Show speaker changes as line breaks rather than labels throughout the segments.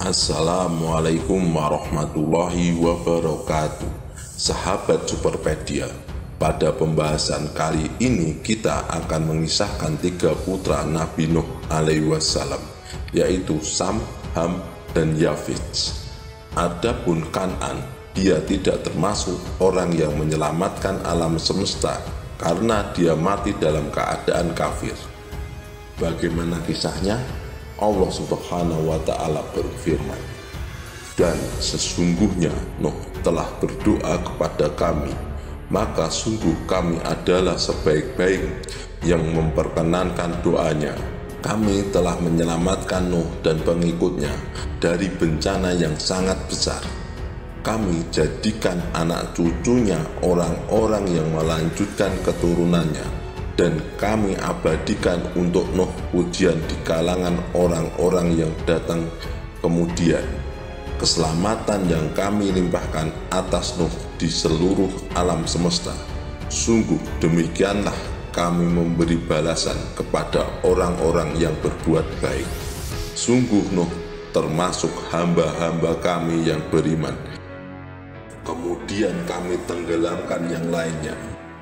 Assalamualaikum warahmatullahi wabarakatuh. Sahabat Superpedia, pada pembahasan kali ini kita akan mengisahkan 3 putra Nabi Nuh alaihi wassalam, yaitu Sam, Ham, dan Yafits. Adapun Kan'an, dia tidak termasuk orang yang menyelamatkan alam semesta karena dia mati dalam keadaan kafir. Bagaimana kisahnya? Allah Subhanahu wa Ta'ala berfirman, "Dan sesungguhnya Nuh telah berdoa kepada kami, maka sungguh kami adalah sebaik-baik yang memperkenankan doanya. Kami telah menyelamatkan Nuh dan pengikutnya dari bencana yang sangat besar. Kami jadikan anak cucunya orang-orang yang melanjutkan keturunannya, dan kami abadikan untuk Nuh pujian di kalangan orang-orang yang datang kemudian. Keselamatan yang kami limpahkan atas Nuh di seluruh alam semesta. Sungguh demikianlah kami memberi balasan kepada orang-orang yang berbuat baik. Sungguh Nuh termasuk hamba-hamba kami yang beriman. Kemudian kami tenggelamkan yang lainnya.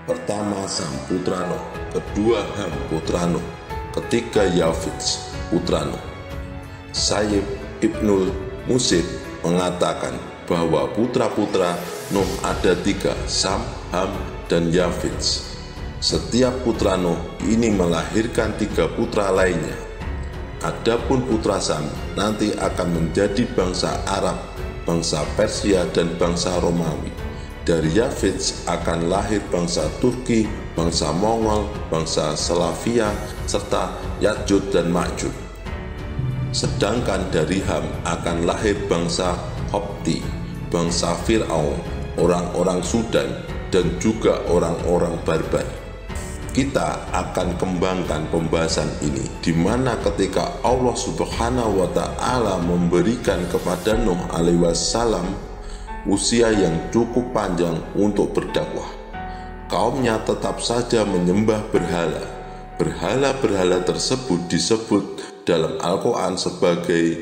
Pertama Sam putra Nuh, kedua Ham putra Nuh, ketiga Yafits putra Nuh." Sayyid Ibnul Musyib mengatakan bahwa putra-putra Nuh ada 3, Sam, Ham, dan Yafits. Setiap putra Nuh ini melahirkan 3 putra lainnya. Adapun putra Sam nanti akan menjadi bangsa Arab, bangsa Persia, dan bangsa Romawi. Dari Yafits akan lahir bangsa Turki, bangsa Mongol, bangsa Slavia, serta Ya'juj dan Ma'juj. Sedangkan dari Ham akan lahir bangsa Qibti, bangsa Fir'aun, orang-orang Sudan, dan juga orang-orang barbar. Kita akan kembangkan pembahasan ini, di mana ketika Allah Subhanahu wa Ta'ala memberikan kepada Nuh alaihi wassalam usia yang cukup panjang untuk berdakwah, kaumnya tetap saja menyembah berhala. Berhala-berhala tersebut disebut dalam Al-Quran sebagai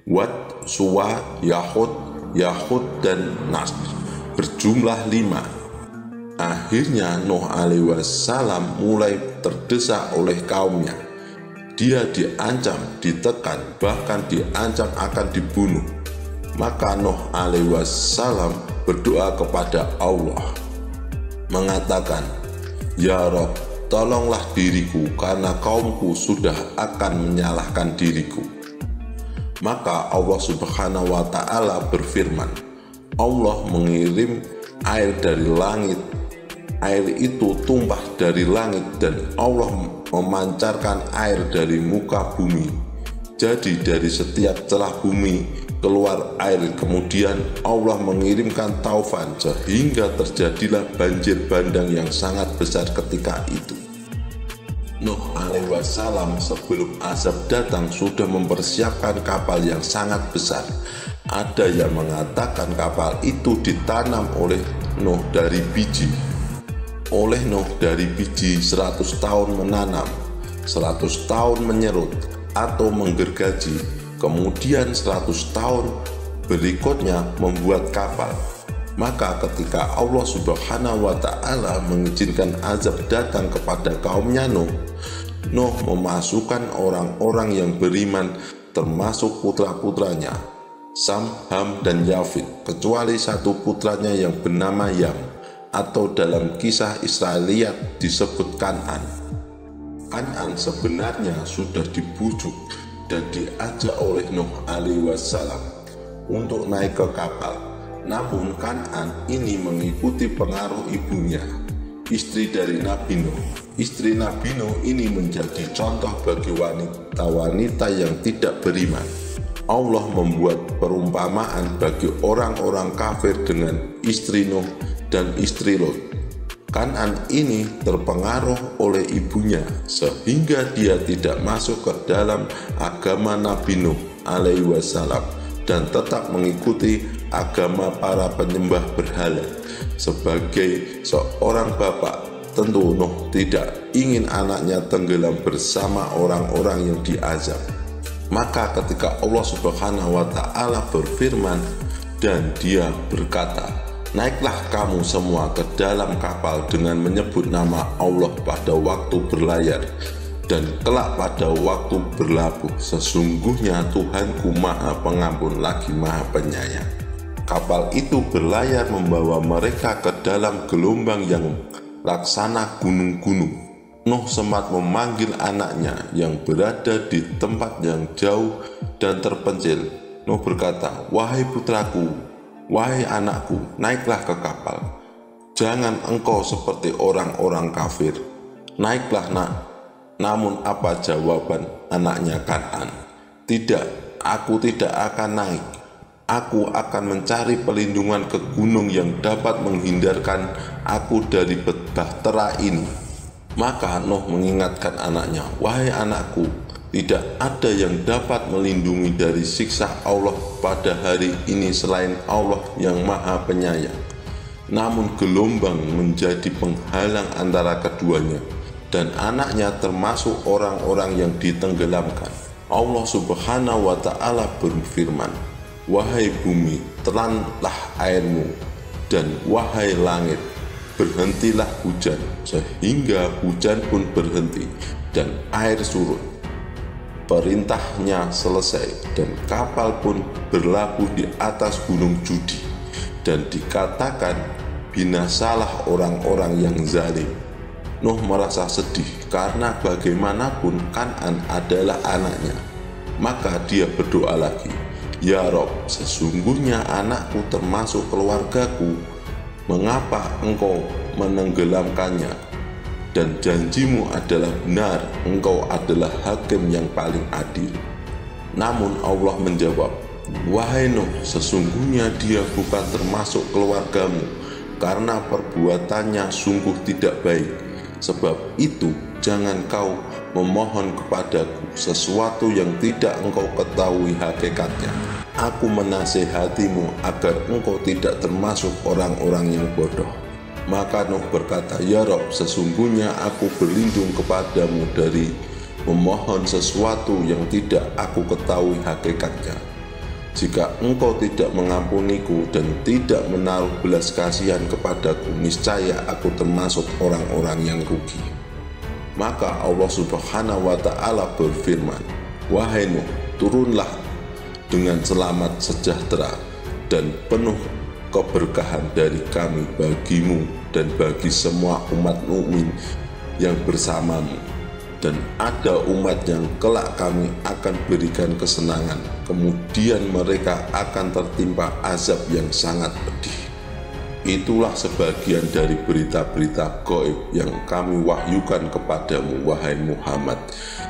Wad, Suwa, Yahud, dan Nasr, berjumlah 5. Akhirnya Nuh alaihi wassalam mulai terdesak oleh kaumnya. Dia diancam, ditekan, bahkan diancam akan dibunuh. Maka Nuh alaihi wassalam berdoa kepada Allah, mengatakan, "Ya Rabb, tolonglah diriku karena kaumku sudah akan menyalahkan diriku." Maka Allah Subhanahu wa Ta'ala berfirman, Allah mengirim air dari langit. Air itu tumpah dari langit dan Allah memancarkan air dari muka bumi. Jadi dari setiap celah bumi keluar air. Kemudian Allah mengirimkan taufan sehingga terjadilah banjir bandang yang sangat besar ketika itu. Nuh alaihi wassalam sebelum azab datang sudah mempersiapkan kapal yang sangat besar. Ada yang mengatakan kapal itu ditanam oleh Nuh dari biji. Oleh Nuh dari biji 100 tahun menanam, 100 tahun menyerut atau menggergaji, kemudian 100 tahun berikutnya membuat kapal. Maka ketika Allah Subhanahu wa Ta'ala mengizinkan azab datang kepada kaumnya Nuh, Nuh memasukkan orang-orang yang beriman termasuk putra-putranya Sam, Ham, dan Yafits, kecuali 1 putranya yang bernama Yam, atau dalam kisah Israiliyat disebut Kan'an. Kan'an sebenarnya sudah dibujuk dan diajak oleh Nuh alaihi wassalam untuk naik ke kapal. Namun Kan'an ini mengikuti pengaruh ibunya, istri dari Nabi Nuh. Istri Nabi Nuh ini menjadi contoh bagi wanita-wanita yang tidak beriman. Allah membuat perumpamaan bagi orang-orang kafir dengan istri Nuh dan istri Lot. Kan'an ini terpengaruh oleh ibunya sehingga dia tidak masuk ke dalam agama Nabi Nuh alaihi wassalam dan tetap mengikuti agama para penyembah berhala. Sebagai seorang bapak, tentu Nuh tidak ingin anaknya tenggelam bersama orang-orang yang diazab. Maka ketika Allah Subhanahu wa Ta'ala berfirman dan Dia berkata, naiklah kamu semua ke dalam kapal dengan menyebut nama Allah pada waktu berlayar dan kelak pada waktu berlabuh. Sesungguhnya Tuhanku Maha Pengampun lagi Maha Penyayang. Kapal itu berlayar membawa mereka ke dalam gelombang yang laksana gunung-gunung. Nuh sempat memanggil anaknya yang berada di tempat yang jauh dan terpencil. Nuh berkata, wahai putraku, wahai anakku, naiklah ke kapal. Jangan engkau seperti orang-orang kafir. Naiklah nak. Namun apa jawaban anaknya Kan'an? Tidak, aku tidak akan naik. Aku akan mencari pelindungan ke gunung yang dapat menghindarkan aku dari bahtera ini. Maka Nuh mengingatkan anaknya, wahai anakku, tidak ada yang dapat melindungi dari siksa Allah pada hari ini selain Allah yang Maha Penyayang. Namun gelombang menjadi penghalang antara keduanya, dan anaknya termasuk orang-orang yang ditenggelamkan. Allah Subhanahu wa Ta'ala berfirman, wahai bumi, telanlah airmu, dan wahai langit, berhentilah hujan, sehingga hujan pun berhenti dan air surut. Perintahnya selesai dan kapal pun berlabuh di atas gunung Judi, dan dikatakan binasalah orang-orang yang zalim. Nuh merasa sedih karena bagaimanapun Kan'an adalah anaknya. Maka dia berdoa lagi, ya Rob, sesungguhnya anakku termasuk keluargaku. Mengapa engkau menenggelamkannya? Dan janjimu adalah benar, engkau adalah hakim yang paling adil. Namun Allah menjawab, wahai Nuh, sesungguhnya dia bukan termasuk keluargamu, karena perbuatannya sungguh tidak baik. Sebab itu jangan kau memohon kepadaku sesuatu yang tidak engkau ketahui hakikatnya. Aku menasihatimu agar engkau tidak termasuk orang-orang yang bodoh. Maka Nuh berkata, ya Rob, sesungguhnya aku berlindung kepadamu dari memohon sesuatu yang tidak aku ketahui hakikatnya. Jika engkau tidak mengampuniku dan tidak menaruh belas kasihan kepadaku, niscaya aku termasuk orang-orang yang rugi. Maka Allah Subhanahu wa Ta'ala berfirman, wahai Nuh, turunlah dengan selamat sejahtera dan penuh keberkahan dari kami bagimu dan bagi semua umat mukmin yang bersamamu. Dan ada umat yang kelak kami akan berikan kesenangan, kemudian mereka akan tertimpa azab yang sangat pedih. Itulah sebagian dari berita-berita gaib yang kami wahyukan kepadamu, wahai Muhammad.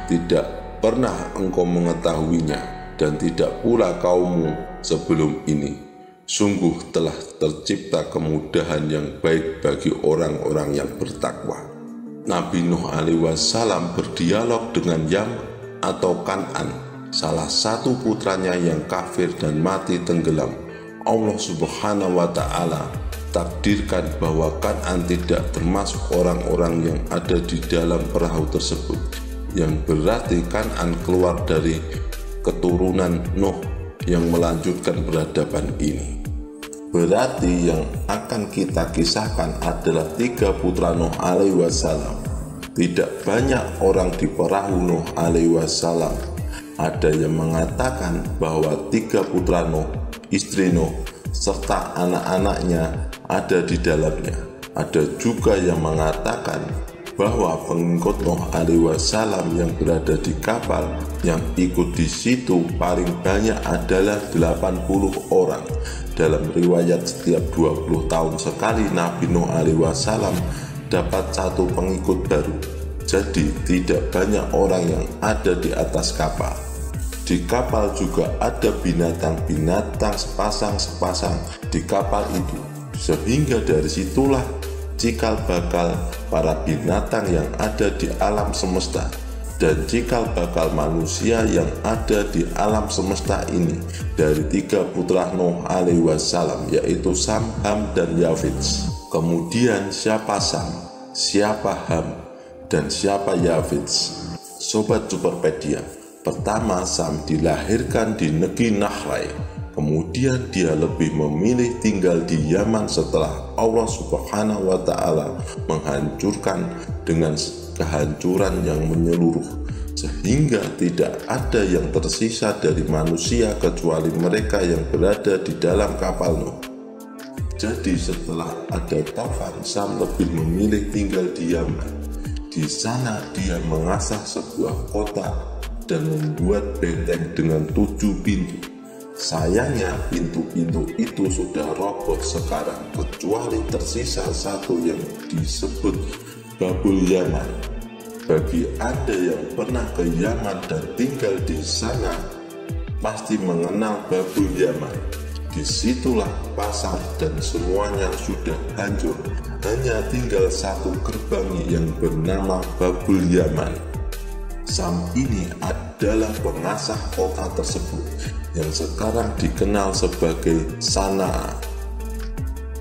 Tidak pernah engkau mengetahuinya, dan tidak pula kaummu sebelum ini. Sungguh telah tercipta kemudahan yang baik bagi orang-orang yang bertakwa. Nabi Nuh alaihi wassalam berdialog dengan Yam atau Kan'an, salah satu putranya yang kafir dan mati tenggelam. Allah Subhanahu wa Ta'ala takdirkan bahwa Kan'an tidak termasuk orang-orang yang ada di dalam perahu tersebut, yang berarti Kan'an keluar dari keturunan Nuh yang melanjutkan peradaban ini. Berarti yang akan kita kisahkan adalah 3 putra Nuh alaihi wassalam. Tidak banyak orang di perahu Nuh alaihi wassalam. Ada yang mengatakan bahwa 3 putra Nuh, istri Nuh, serta anak-anaknya ada di dalamnya. Ada juga yang mengatakan bahwa pengikut Nuh alaihi wassalam yang berada di kapal yang ikut di situ paling banyak adalah 80 orang. Dalam riwayat setiap 20 tahun sekali Nabi Nuh alaihi wassalam dapat 1 pengikut baru. Jadi tidak banyak orang yang ada di atas kapal. Di kapal juga ada binatang-binatang sepasang-sepasang di kapal itu, sehingga dari situlah cikal bakal para binatang yang ada di alam semesta dan cikal bakal manusia yang ada di alam semesta ini dari 3 putra Nuh alaihi wassalam, yaitu Sam, Ham, dan Yafits. Kemudian siapa Sam, siapa Ham, dan siapa Yafits? Sobat Superpedia, Pertama, Sam dilahirkan di negeri Nahrai. Kemudian dia lebih memilih tinggal di Yaman setelah Allah Subhanahu wa Ta'ala menghancurkan dengan kehancuran yang menyeluruh, sehingga tidak ada yang tersisa dari manusia kecuali mereka yang berada di dalam kapal Nuh. Jadi setelah ada taufan, Sam lebih memilih tinggal di Yaman. Di sana dia mengasah sebuah kota dan membuat benteng dengan 7 pintu. Sayangnya pintu-pintu itu sudah roboh sekarang, kecuali tersisa satu yang disebut Babul Yaman. Bagi Anda yang pernah ke Yaman dan tinggal di sana, pasti mengenal Babul Yaman. Disitulah pasar dan semuanya sudah hancur. Hanya tinggal satu gerbang yang bernama Babul Yaman. Sam ini adalah pengasah kota tersebut yang sekarang dikenal sebagai Sanaa.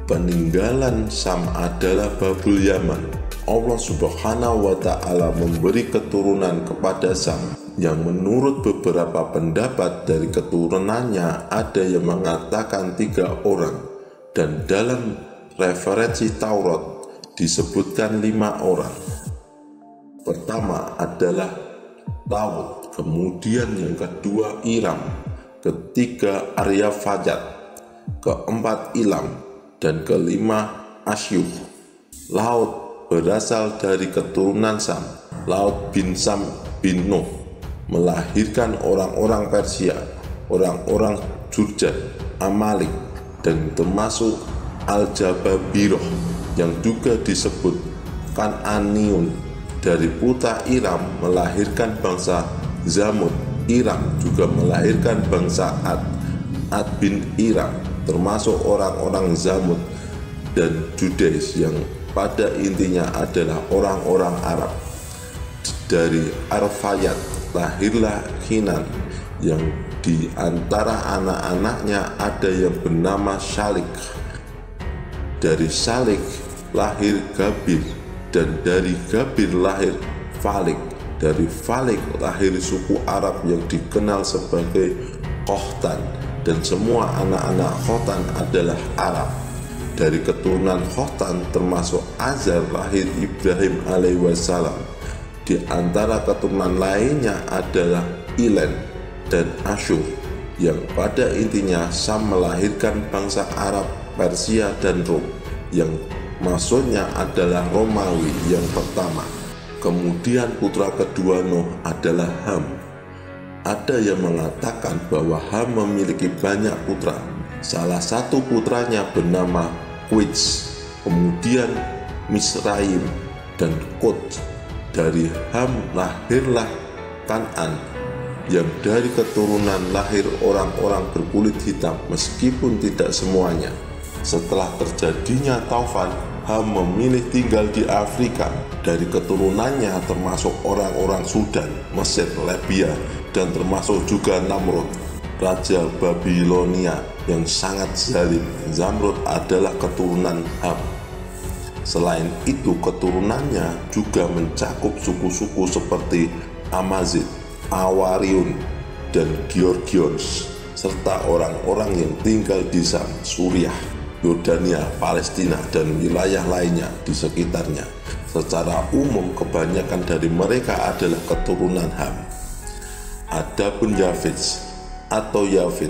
Peninggalan Sam adalah Babul Yaman. Allah Subhanahu wa Ta'ala memberi keturunan kepada Sam yang menurut beberapa pendapat dari keturunannya ada yang mengatakan 3 orang, dan dalam referensi Taurat disebutkan 5 orang. Pertama adalah Laut, kemudian yang kedua Iram, ketiga Aryafajat, keempat Ilam, dan kelima Asyuh. Laut berasal dari keturunan Sam. Laut bin Sam bin Nuh melahirkan orang-orang Persia, orang-orang Jurjan, Amalik, dan termasuk Al-Jababiroh yang juga disebut Kan'aniun. Dari putra Iram melahirkan bangsa Zamud. Iram juga melahirkan bangsa Ad. Ad bin Iram termasuk orang-orang Zamud dan Judes yang pada intinya adalah orang-orang Arab. Dari Arfayat lahirlah Khinan, yang di antara anak-anaknya ada yang bernama Shalik. Dari Shalik lahir Gabir, dan dari Gabir lahir Falik. Dari Falik lahir suku Arab yang dikenal sebagai Khotan, dan semua anak-anak Khotan adalah Arab. Dari keturunan Khotan termasuk Azar lahir Ibrahim alaihissalam. Di antara keturunan lainnya adalah Ilen dan Asyur, yang pada intinya Sam melahirkan bangsa Arab, Persia, dan Rom, yang maksudnya adalah Romawi yang pertama. Kemudian putra kedua Nuh adalah Ham. Ada yang mengatakan bahwa Ham memiliki banyak putra. Salah satu putranya bernama Quits, kemudian Misraim, dan Kut. Dari Ham lahirlah Kan'an, yang dari keturunan lahir orang-orang berkulit hitam, meskipun tidak semuanya. Setelah terjadinya taufan, Ham memilih tinggal di Afrika. Dari keturunannya termasuk orang-orang Sudan, Mesir, Libya, dan termasuk juga Namrud, Raja Babilonia yang sangat zalim. Zamrud adalah keturunan Ham. Selain itu, keturunannya juga mencakup suku-suku seperti Amazid, Awariun, dan Georgios, serta orang-orang yang tinggal di Sam, Suriah, Yordania, Palestina, dan wilayah lainnya di sekitarnya. Secara umum, kebanyakan dari mereka adalah keturunan Ham. Adapun Yafid atau Yafid,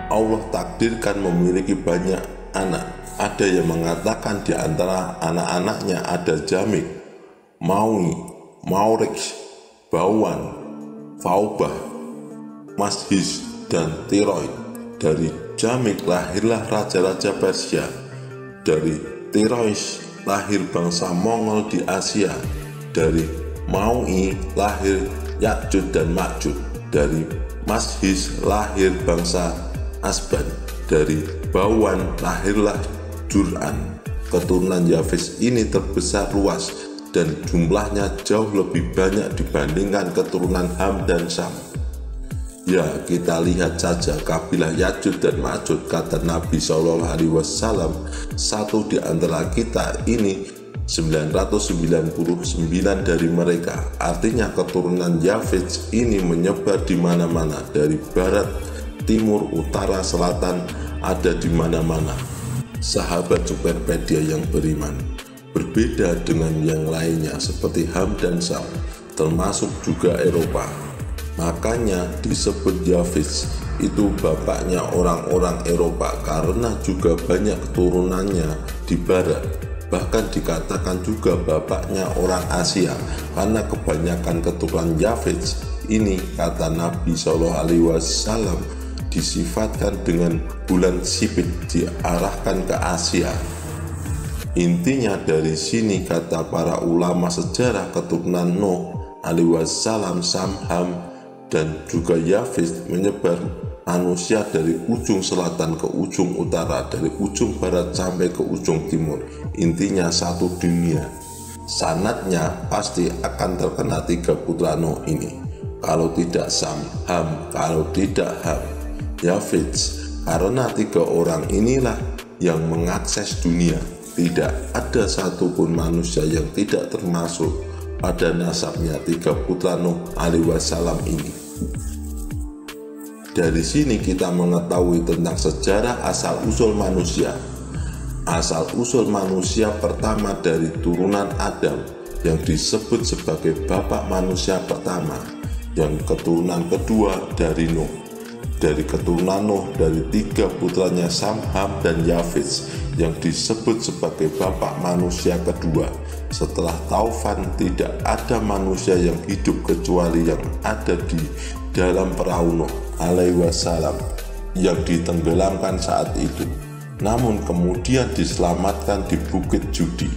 Allah takdirkan memiliki banyak anak. Ada yang mengatakan di antara anak-anaknya ada Jamik, Maui, Maurik, Bawan, Faubah, Mashis, dan Tiroid. Dari Jamik lahirlah raja-raja Persia. Dari Tiroid lahir bangsa Mongol di Asia. Dari Maui lahir Ya'jud dan Ma'jud. Dari Mashis lahir bangsa Asban. Dari Bawan lahirlah Jur'an. Keturunan Yafis ini terbesar luas dan jumlahnya jauh lebih banyak dibandingkan keturunan Ham dan Sam. Ya, kita lihat saja kabilah Ya'jud dan Ma'jud. Kata Nabi SAW, satu di antara kita ini 999 dari mereka, artinya keturunan Yafet ini menyebar di mana-mana, dari barat, timur, utara, selatan, ada di mana-mana. Sahabat Superpedia yang beriman, berbeda dengan yang lainnya seperti Ham dan Sam, termasuk juga Eropa. Makanya disebut Yafet itu bapaknya orang-orang Eropa, karena juga banyak keturunannya di barat. Bahkan dikatakan juga bapaknya orang Asia, karena kebanyakan keturunan Yafet ini, kata Nabi SAW, disifatkan dengan bulan sipit diarahkan ke Asia. Intinya dari sini, kata para ulama sejarah, keturunan Nuh alaihissalam, Sam, Ham, dan juga Yafet menyebar manusia dari ujung selatan ke ujung utara, dari ujung barat sampai ke ujung timur. Intinya satu dunia. Sanadnya pasti akan terkena 3 putra Nuh ini. Kalau tidak Sam, Ham, kalau tidak Ham, Yafet. Karena 3 orang inilah yang mengakses dunia. Tidak ada satupun manusia yang tidak termasuk pada nasabnya 3 putra Nuh alaihissalam ini. Dari sini kita mengetahui tentang sejarah asal-usul manusia. Asal-usul manusia pertama dari turunan Adam, yang disebut sebagai bapak manusia pertama. Yang keturunan kedua dari Nuh. Dari keturunan Nuh, dari 3 putranya Sam, Ham, dan Yafet, yang disebut sebagai bapak manusia kedua. Setelah taufan, tidak ada manusia yang hidup kecuali yang ada di dalam perahu Nuh alaihissalam yang ditenggelamkan saat itu, namun kemudian diselamatkan di Bukit Judi.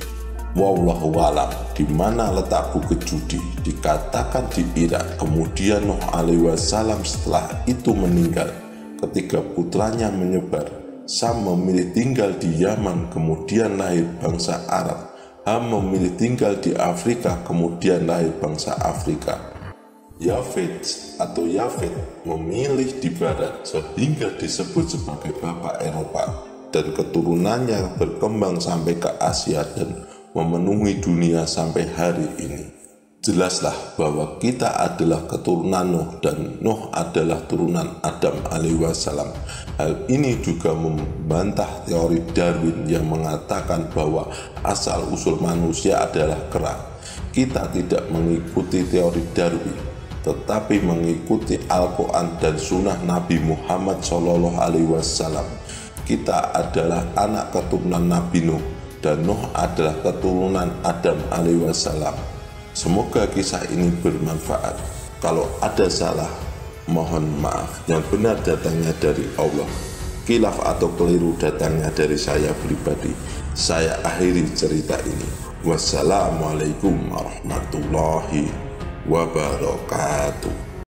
Wallahu a'lam di mana letak Bukit Judi, dikatakan di Irak. Kemudian Nuh alaihissalam setelah itu meninggal. Ketika putranya menyebar, Sam memilih tinggal di Yaman, kemudian lahir bangsa Arab. Ham memilih tinggal di Afrika, kemudian lahir bangsa Afrika. Yafet atau Yafet memilih di barat, sehingga disebut sebagai bapak Eropa, dan keturunannya berkembang sampai ke Asia dan memenuhi dunia sampai hari ini. Jelaslah bahwa kita adalah keturunan Nuh dan Nuh adalah turunan Adam alaihissalam. Hal ini juga membantah teori Darwin yang mengatakan bahwa asal-usul manusia adalah kera. Kita tidak mengikuti teori Darwin, tetapi mengikuti Al-Quran dan Sunnah Nabi Muhammad SAW. Kita adalah anak keturunan Nabi Nuh, dan Nuh adalah keturunan Adam alaihissalam. Semoga kisah ini bermanfaat. Kalau ada salah, mohon maaf. Yang benar datangnya dari Allah. Khilaf atau keliru datangnya dari saya pribadi. Saya akhiri cerita ini. Wassalamualaikum warahmatullahi wabarakatuh.